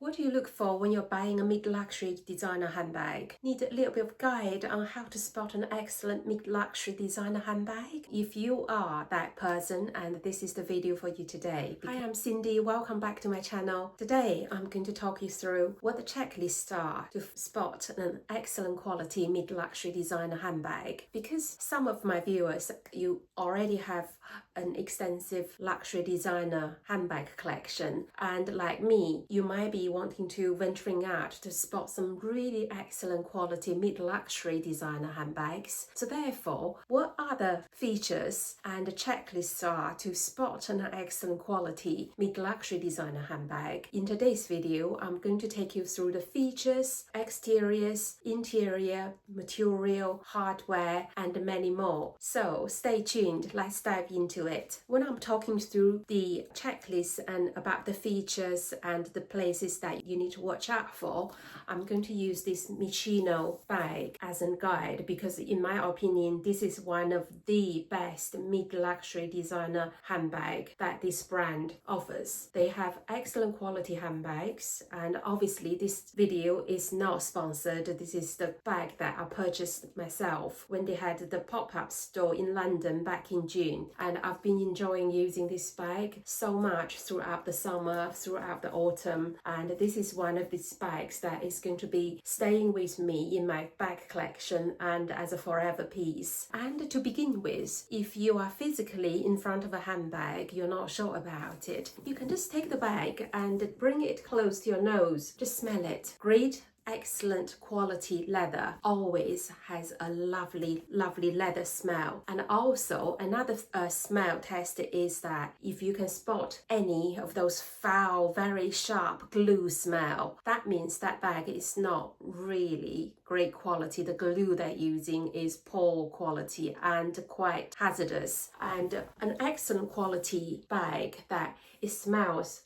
What do you look for when you're buying a mid-luxury designer handbag? Need a little bit of guide on how to spot an excellent mid-luxury designer handbag? If you are that person, and this is the video for you today. Hi, I'm Cindy. Welcome back to my channel. Today, I'm going to talk you through what the checklists are to spot an excellent quality mid-luxury designer handbag. Because some of my viewers, you already have an extensive luxury designer handbag collection, and like me, you might be wanting to venturing out to spot some really excellent quality mid-luxury designer handbags. So therefore, what are the features and the checklists are to spot an excellent quality mid-luxury designer handbag? In today's video, I'm going to take you through the features, exteriors, interior, material, hardware, and many more. So stay tuned, let's dive into it. When I'm talking through the checklist and about the features and the places that you need to watch out for, I'm going to use this Michino bag as a guide because in my opinion, this is one of the best mid-luxury designer handbag that this brand offers. They have excellent quality handbags, and obviously this video is not sponsored. This is the bag that I purchased myself when they had the pop-up store in London back in June, and I've been enjoying using this bag so much throughout the summer, throughout the autumn, and this is one of these bags that is going to be staying with me in my bag collection and as a forever piece. And to begin with, if you are physically in front of a handbag, you're not sure about it, you can just take the bag and bring it close to your nose. Just smell it. Great, excellent quality leather always has a lovely leather smell. And also another smell test is that if you can spot any of those foul, very sharp glue smell, that means that bag is not really great quality. The glue they're using is poor quality and quite hazardous. And an excellent quality bag that it smells,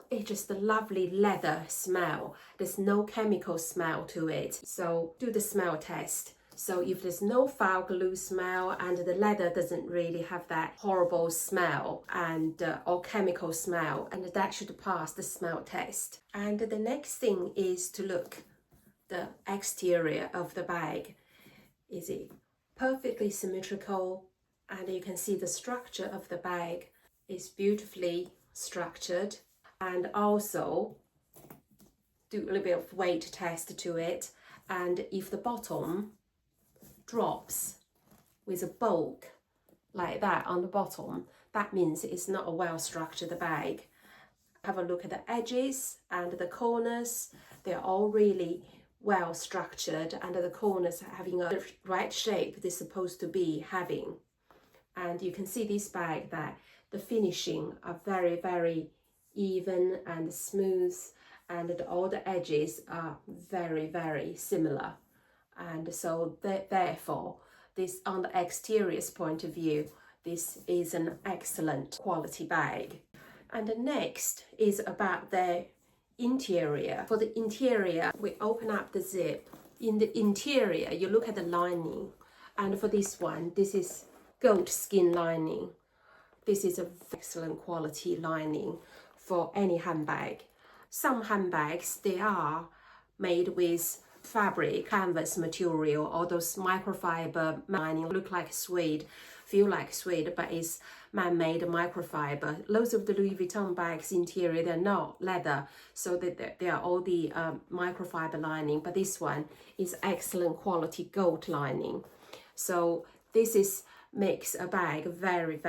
it's just a lovely leather smell. There's no chemical smell to it. So do the smell test. So if there's no foul glue smell and the leather doesn't really have that horrible smell and or chemical smell, and that should pass the smell test. And the next thing is to look the exterior of the bag. Is it perfectly symmetrical? And you can see the structure of the bag is beautifully structured. And also do a little bit of weight test to it. And if the bottom drops with a bulk like that on the bottom, that means it's not a well-structured bag. Have a look at the edges and the corners. They're all really well structured, and the corners having a right shape they're supposed to be having. And you can see this bag that the finishing are very even and smooth, and all the edges are very similar. And so therefore, this on the exterior's point of view, this is an excellent quality bag. And the next is about the interior. For the interior, we open up the zip. In the interior, you look at the lining, and for this one, this is goat skin lining. This is an excellent quality lining for any handbag. Some handbags, they are made with fabric, canvas material, or those microfiber lining, look like suede, feel like suede, but it's man-made microfiber. Loads of the Louis Vuitton bags interior, they're not leather, so they are all the microfiber lining, but this one is excellent quality gold lining. So this makes a bag very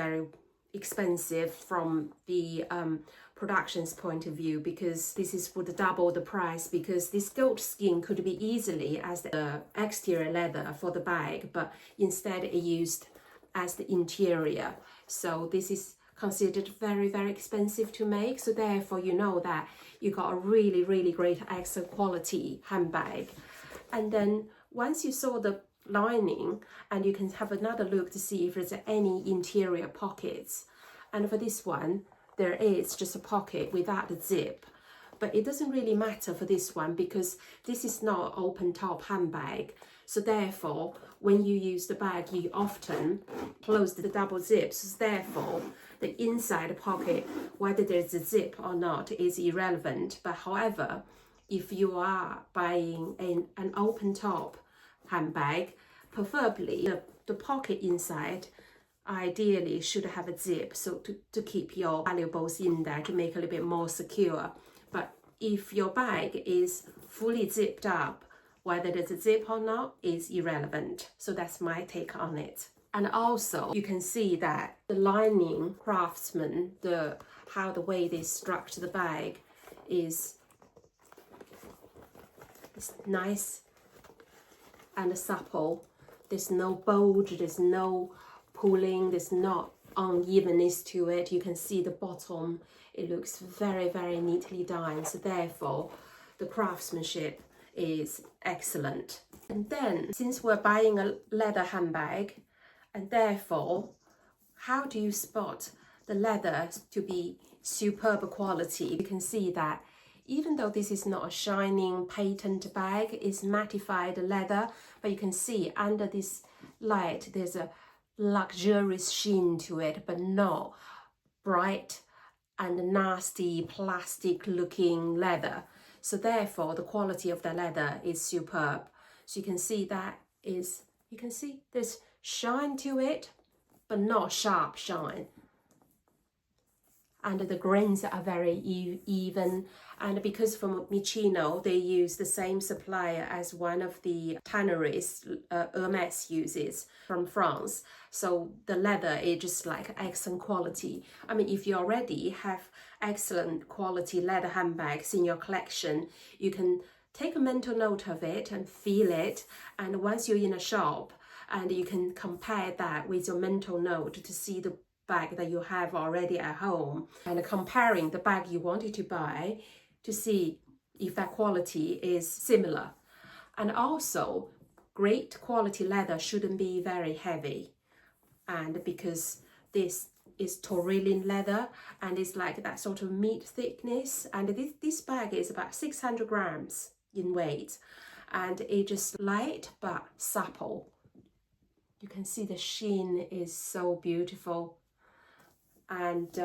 expensive from the production's point of view, because this is for the double the price, because this goat skin could be easily as the exterior leather for the bag, but instead it used as the interior. So this is considered very expensive to make. So therefore, you know that you got a really great excellent quality handbag. And then once you saw the lining, and you can have another look to see if there's any interior pockets. And for this one, there is just a pocket without the zip, but it doesn't really matter for this one because this is not open top handbag. So therefore, when you use the bag, you often close the double zips. So therefore, the inside pocket, whether there's a zip or not, is irrelevant. But however, if you are buying an open top handbag, preferably the pocket inside ideally should have a zip, so to keep your valuables in there, to make it a little bit more secure. But if your bag is fully zipped up, whether there's a zip or not is irrelevant. So that's my take on it. And also you can see that the lining craftsman, how the way they structure the bag is nice and supple. There's no bulge, there's no pulling, there's not unevenness to it. You can see the bottom, it looks very, very neatly done. So therefore, the craftsmanship is excellent. And then, since we're buying a leather handbag, and therefore, how do you spot the leather to be superb quality? You can see that even though this is not a shining patent bag, it's mattified leather, but you can see under this light, there's a luxurious sheen to it, but not bright and nasty plastic looking leather. So therefore, the quality of the leather is superb. So you can see you can see there's shine to it, but not sharp shine. And the grains are very even. And because from Michino, they use the same supplier as one of the tanneries Hermes uses from France. So the leather is just like excellent quality. I mean, if you already have excellent quality leather handbags in your collection, you can take a mental note of it and feel it. And once you're in a shop, and you can compare that with your mental note to see the bag that you have already at home, and comparing the bag you wanted to buy to see if that quality is similar. And also, great quality leather shouldn't be very heavy, and because this is Taurine leather and it's like that sort of meat thickness, and this bag is about 600 grams in weight, and it's just light but supple. You can see the sheen is so beautiful. And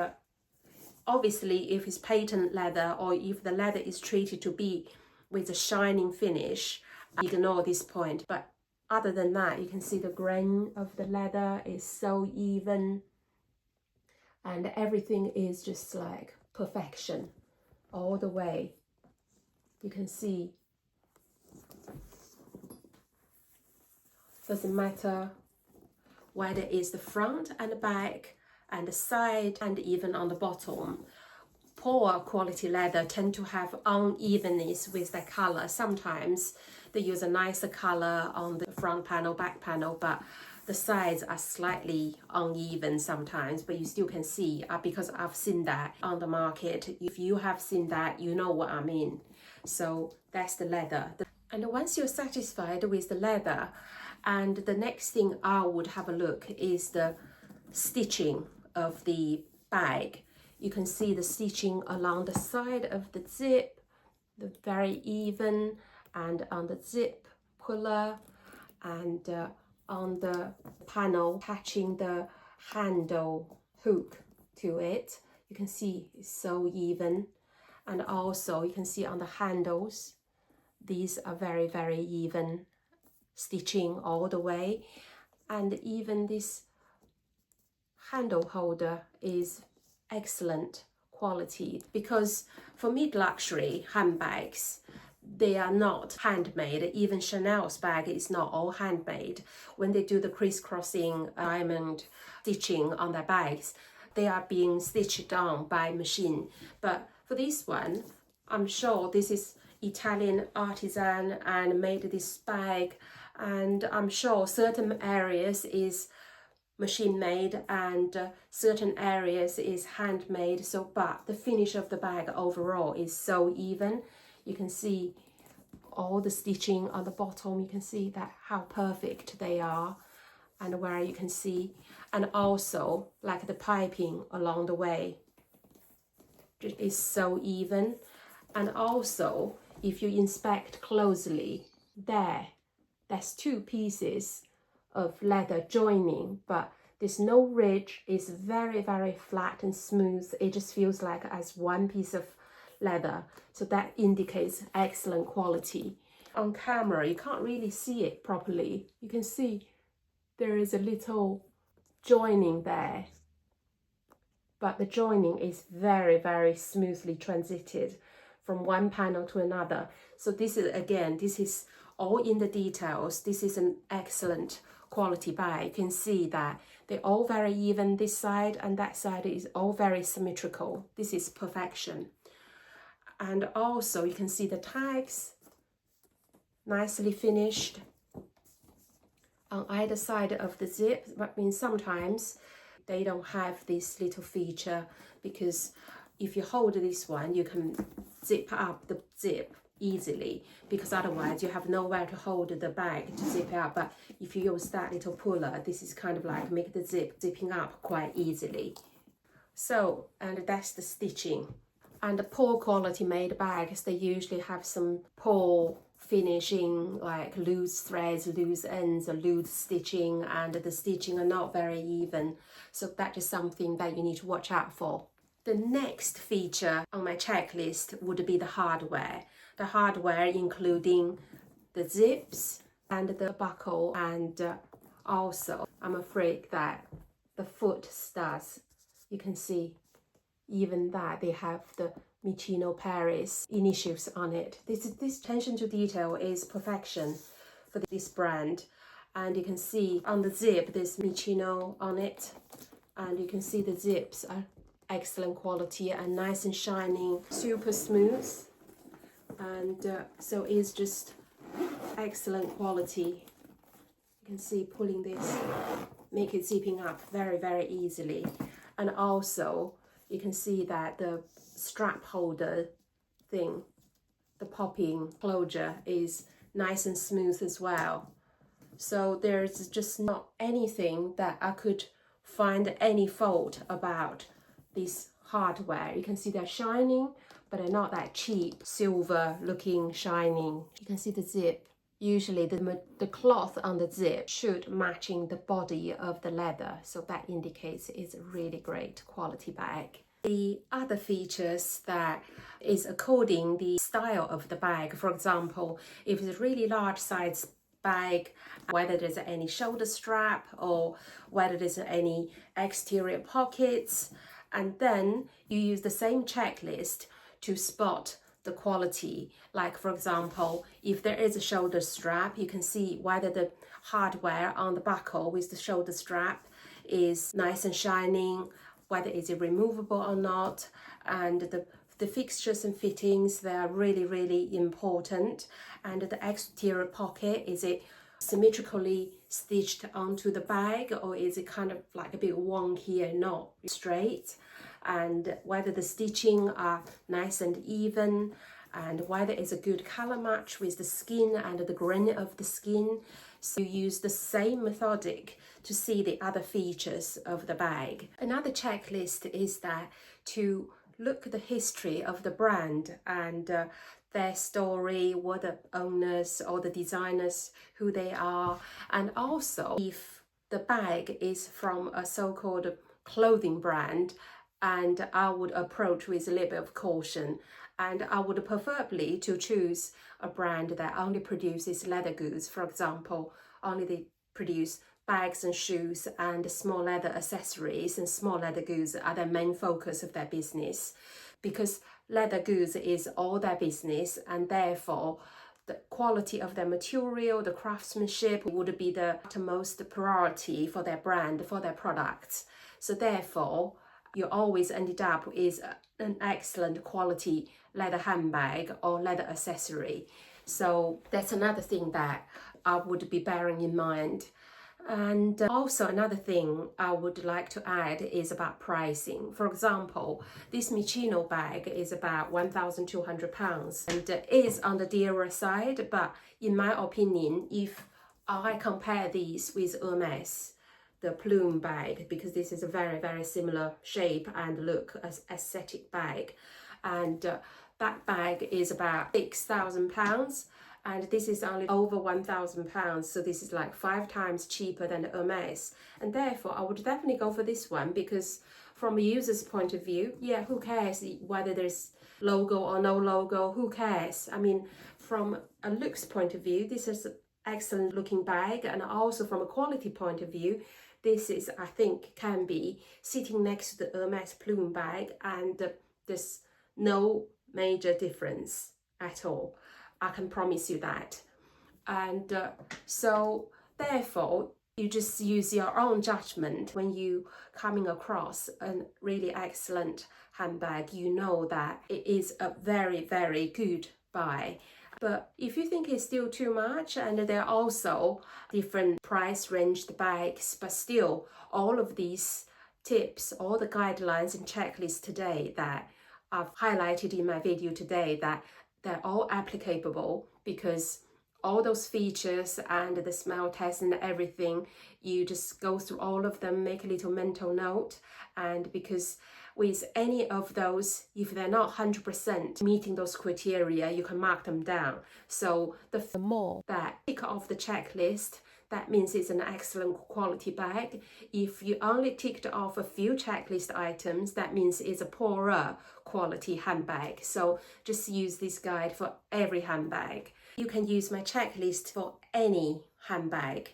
obviously, if it's patent leather or if the leather is treated to be with a shining finish, ignore this point. But other than that, you can see the grain of the leather is so even, and everything is just like perfection all the way. You can see, doesn't matter whether it's the front and the back and the side and even on the bottom. Poor quality leather tend to have unevenness with the color. Sometimes they use a nicer color on the front panel, back panel, but the sides are slightly uneven sometimes, but you still can see, because I've seen that on the market. If you have seen that, you know what I mean. So that's the leather. And once you're satisfied with the leather, and the next thing I would have a look is the stitching of the bag. You can see the stitching along the side of the zip, the very even, and on the zip puller, and on the panel attaching the handle hook to it. You can see it's so even. And also you can see on the handles, these are very, very even stitching all the way. And even this handle holder is excellent quality, because for mid-luxury handbags, they are not handmade. Even Chanel's bag is not all handmade. When they do the crisscrossing diamond stitching on their bags, they are being stitched on by machine. But for this one, I'm sure this is Italian artisan and made this bag, and I'm sure certain areas is machine made and certain areas is handmade. So but the finish of the bag overall is so even. You can see all the stitching on the bottom. You can see that how perfect they are, and where you can see, and also like the piping along the way, it is so even. And also if you inspect closely, that's two pieces of leather joining, but There's no ridge. It's very, very flat and smooth. It just feels like as one piece of leather. So that indicates excellent quality. On camera, you can't really see it properly. You can see there is a little joining there, but the joining is very, very smoothly transited from one panel to another. So this is, again, this is all in the details. This is an excellent quality bag. You can see that they're all very even. This side and that side is all very symmetrical. This is perfection. And also you can see the tags, nicely finished on either side of the zip. That means sometimes they don't have this little feature, because if you hold this one, you can zip up the zip easily, because otherwise you have nowhere to hold the bag to zip out. But if you use that little puller, this is kind of like make the zipping up quite easily. So, and that's the stitching. And the poor quality made bags, they usually have some poor finishing, like loose threads, loose ends, or loose stitching, and the stitching are not very even. So that is something that you need to watch out for. The next feature on my checklist would be the hardware. The hardware including the zips and the buckle, and also I'm afraid that the foot studs, you can see even that they have the Michino Paris initials on it. This attention to detail is perfection for this brand. And you can see on the zip there's Michino on it, and you can see the zips are excellent quality and nice and shining, super smooth, and so it's just excellent quality. You can see pulling this make it zipping up very, very easily. And also you can see that the strap holder thing, the popping closure, is nice and smooth as well. So there's just not anything that I could find any fault about this hardware. You can see they're shining, but they're not that cheap, silver looking shining. You can see the zip. Usually the cloth on the zip should matching the body of the leather, so that indicates it's a really great quality bag. The other features that is according the style of the bag. For example, if it's a really large size bag, whether there's any shoulder strap or whether there's any exterior pockets, and then you use the same checklist to spot the quality. Like for example, if there is a shoulder strap, you can see whether the hardware on the buckle with the shoulder strap is nice and shining, whether it's removable or not, and the fixtures and fittings, they are really, really important. And the exterior pocket, is it symmetrically stitched onto the bag, or is it kind of like a bit wonky and not straight? And whether the stitching are nice and even, and whether it's a good color match with the skin and the grain of the skin. So you use the same methodic to see the other features of the bag. Another checklist is that to look at the history of the brand and their story, what the owners or the designers, who they are, and also if the bag is from a so-called clothing brand, and I would approach with a little bit of caution, and I would preferably to choose a brand that only produces leather goods. For example, only they produce bags and shoes and small leather accessories, and small leather goods are their main focus of their business, because leather goods is all their business, and therefore the quality of their material, the craftsmanship would be the utmost priority for their brand, for their products. So therefore you always ended up with an excellent quality leather handbag or leather accessory. So that's another thing that I would be bearing in mind. And also another thing I would like to add is about pricing. For example, this Michino bag is about £1,200 and is on the dearer side, but in my opinion, if I compare these with Hermes, the plume bag, because this is a very, very similar shape and look as aesthetic bag, and that bag is about £6,000, and this is only over £1,000, so this is like 5 times cheaper than the Hermes, and therefore I would definitely go for this one, because from a user's point of view, yeah, who cares whether there's logo or no logo, who cares? I mean, from a looks point of view, this is an excellent looking bag, and also from a quality point of view, this is, I think, can be sitting next to the Hermes Plume bag, and there's no major difference at all. I can promise you that. And so therefore, you just use your own judgment when you coming across a really excellent handbag. You know that it is a very, very good buy. But if you think it's still too much, and there are also different price ranged bags, but still all of these tips, all the guidelines and checklists today that I've highlighted in my video today, that they're all applicable, because all those features and the smell test and everything, you just go through all of them, make a little mental note. And because with any of those, if they're not 100% meeting those criteria, you can mark them down. So the more that tick off the checklist, that means it's an excellent quality bag. If you only ticked off a few checklist items, that means it's a poorer quality handbag. So just use this guide for every handbag. You can use my checklist for any handbag,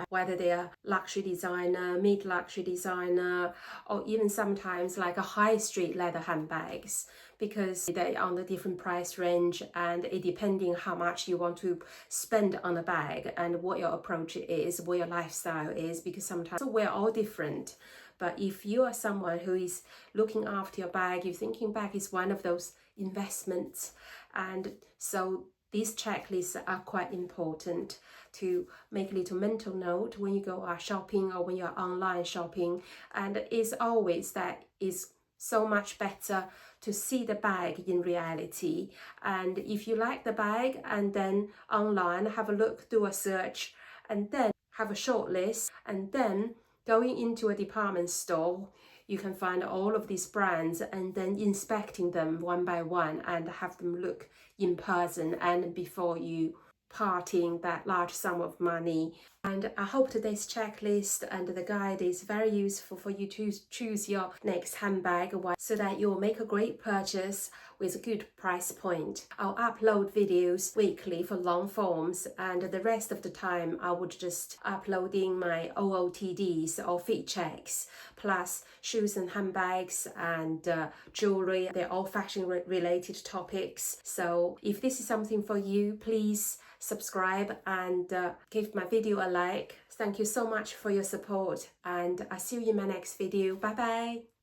whether they are luxury designer, mid-luxury designer, or even sometimes like a high street leather handbags, because they're on the different price range, and it depending how much you want to spend on a bag and what your approach is, what your lifestyle is, because sometimes we're all different. But if you are someone who is looking after your bag, you're thinking bag is one of those investments, and so these checklists are quite important to make a little mental note when you go shopping or when you're online shopping. And it's always that is so much better to see the bag in reality. And if you like the bag, and then online have a look, do a search, and then have a short list, and then going into a department store, you can find all of these brands, and then inspecting them one by one and have them look in person, and before you parting that large sum of money. And I hope today's checklist and the guide is very useful for you to choose your next handbag, so that you'll make a great purchase with a good price point. I'll upload videos weekly for long forms, and the rest of the time I would just uploading my OOTDs or fit checks, plus shoes and handbags and jewelry. They're all fashion related topics. So if this is something for you, please subscribe and give my video a like. Thank you so much for your support, and I'll see you in my next video. Bye bye.